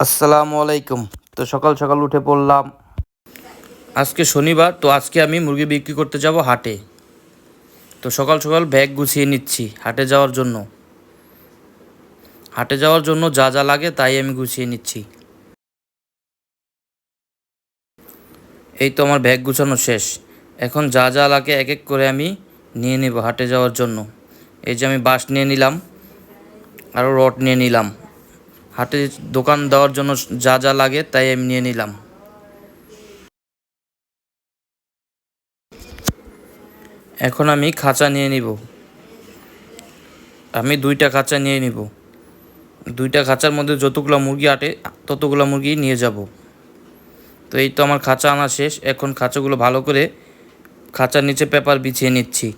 আসসালামু আলাইকুম। তো সকাল সকাল উঠে পড়লাম। আজকে শনিবার, তো আজকে আমি মুরগি বিক্রি করতে যাব হাটে। তো সকাল সকাল ব্যাগ গুছিয়ে নিচ্ছি হাটে যাওয়ার জন্য। হাটে যাওয়ার জন্য যা যা লাগে তাই আমি গুছিয়ে নিচ্ছি। এই তো আমার ব্যাগ গুছানো শেষ। এখন যা যা লাগে এক এক করে আমি নিয়ে নেব হাটে যাওয়ার জন্য। এই যে আমি বাঁশ নিয়ে নিলাম, আরও রড নিয়ে নিলাম। হাটে দোকান দেওয়ার জন্য যা যা লাগে তাই আমি নিয়ে নিলাম। এখন আমি খাঁচা নিয়ে নিব। আমি 2টা খাঁচা নিয়ে নিব। 2টা খাঁচার মধ্যে যতগুলো মুরগি আটে ততগুলো মুরগি নিয়ে যাব। তো এই তো আমার খাঁচা আনা শেষ। এখন খাঁচাগুলো ভালো করে খাঁচার নিচে পেপার বিছিয়ে নিচ্ছি।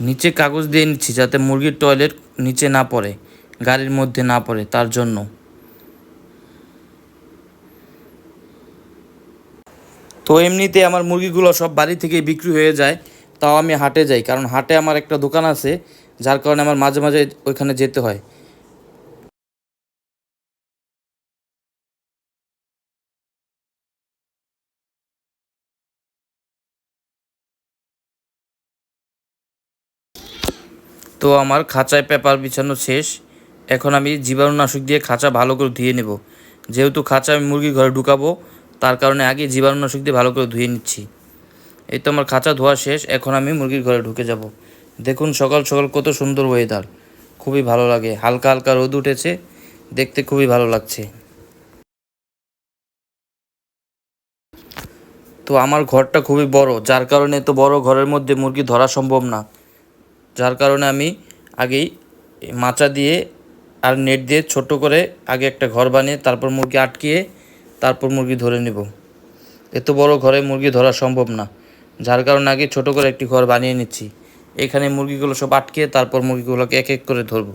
নিচে কাগজ দিয়ে নিচ্ছি যাতে মুরগির টয়লেট নিচে না পড়ে, গাড়ির মধ্যে না পড়ে, তার জন্য। তো এমনিতে আমার মুরগিগুলো সব বাড়ি থেকেই বিক্রি হয়ে যায়, তাও আমি হাটে যাই, কারণ হাটে আমার একটা দোকান আছে, যার কারণে আমার মাঝে মাঝে ওইখানে যেতে হয়। তো আমার খাঁচায় পেপার বিছানো শেষ। এখন আমি জীবাণুনাশক দিয়ে খাঁচা ভালো করে ধুয়ে নেব। যেহেতু খাঁচা আমি মুরগির ঘরে ঢুকাবো, তার কারণে আগে জীবাণুনাশক দিয়ে ভালো করে ধুয়ে নিচ্ছি। এই তো আমার খাঁচা ধোয়া শেষ। এখন আমি মুরগির ঘরে ঢুকে যাব। দেখুন সকাল সকাল কত সুন্দর ওয়েদার, খুবই ভালো লাগে। হালকা হালকা রোদ উঠেছে, দেখতে খুবই ভালো লাগছে। তো আমার ঘরটা খুবই বড়, যার কারণে তো বড় ঘরের মধ্যে মুরগি ধরা সম্ভব না। যার কারণে আমি আগেই মাচা দিয়ে আর নেট দিয়ে ছোট করে আগে একটা ঘর বানিয়ে তারপর মুরগি আটকিয়ে তারপর মুরগি ধরে নেব। এত বড় ঘরে মুরগি ধরা সম্ভব না, যার কারণে আগে ছোট করে একটি ঘর বানিয়ে নিচ্ছি। এখানে মুরগিগুলো সব আটকিয়ে তারপর মুরগিগুলোকে এক এক করে ধরব।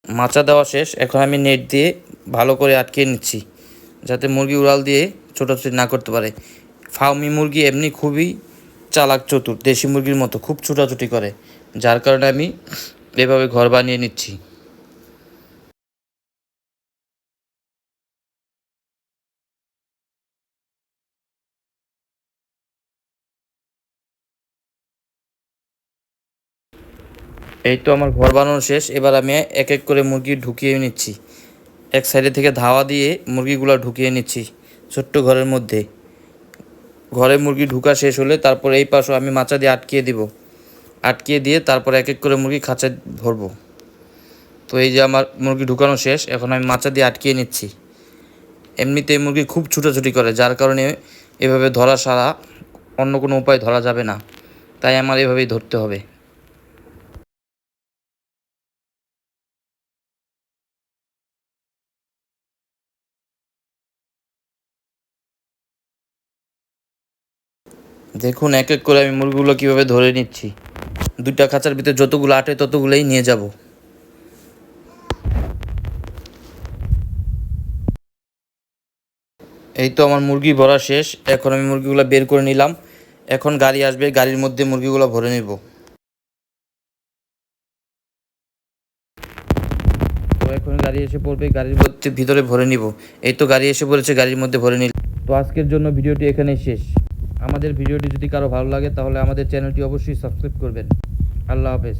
মাচা দেওয়া শেষ। এখন আমি নেট দিয়ে ভালো করে আটকিয়ে নিচ্ছি, যাতে মুরগি উড়াল দিয়ে ছোটাছুটি না করতে পারে। ফার্মি মুরগি এমনি খুবই চালাক চতুর, দেশি মুরগির মতো খুব ছোটাছুটি করে, যার কারণে আমি এভাবে ঘর বানিয়ে নিচ্ছি। এই তো আমার ঘর বানানো শেষ। এবার আমি এক এক করে মুরগি ঢুকিয়ে নিচ্ছি। এক সাইডে থেকে ধাওয়া দিয়ে মুরগিগুলো ঢুকিয়ে নিচ্ছি ছোট্ট ঘরের মধ্যে। ঘরে মুরগি ঢুকা শেষ হলে তারপর এই পাশও আমি মাচা দিয়ে আটকিয়ে দিব। আটকিয়ে দিয়ে তারপর এক এক করে মুরগি খাঁচায় ভরবো। তো এই যে আমার মুরগি ঢুকানো শেষ। এখন আমি মাচা দিয়ে আটকিয়ে নিচ্ছি। এমনিতে এই মুরগি খুব ছুটাছুটি করে, যার কারণে এভাবে ধরা ছাড়া অন্য কোনো উপায় ধরা যাবে না, তাই আমার এভাবেই ধরতে হবে। দেখুন এক এক করে আমি মুরগিগুলো কীভাবে ধরে নিচ্ছি। 2টা খাঁচার ভিতরে যতগুলো আটে ততগুলোই নিয়ে যাব। এই তো আমার মুরগি ভরা শেষ। এখন আমি মুরগিগুলো বের করে নিলাম। এখন গাড়ি আসবে, গাড়ির মধ্যে মুরগিগুলো ভরে নেব। তো এখন গাড়ি এসে পড়বে, গাড়ির মধ্যে ভিতরে ভরে নিব। এই তো গাড়ি এসে পড়েছে, গাড়ির মধ্যে ভরে নিল। তো আজকের জন্য ভিডিওটি এখানেই শেষ। আমাদের ভিডিওটি যদি কারো ভালো লাগে তাহলে আমাদের চ্যানেলটি অবশ্যই সাবস্ক্রাইব করবেন। আল্লাহ হাফেজ।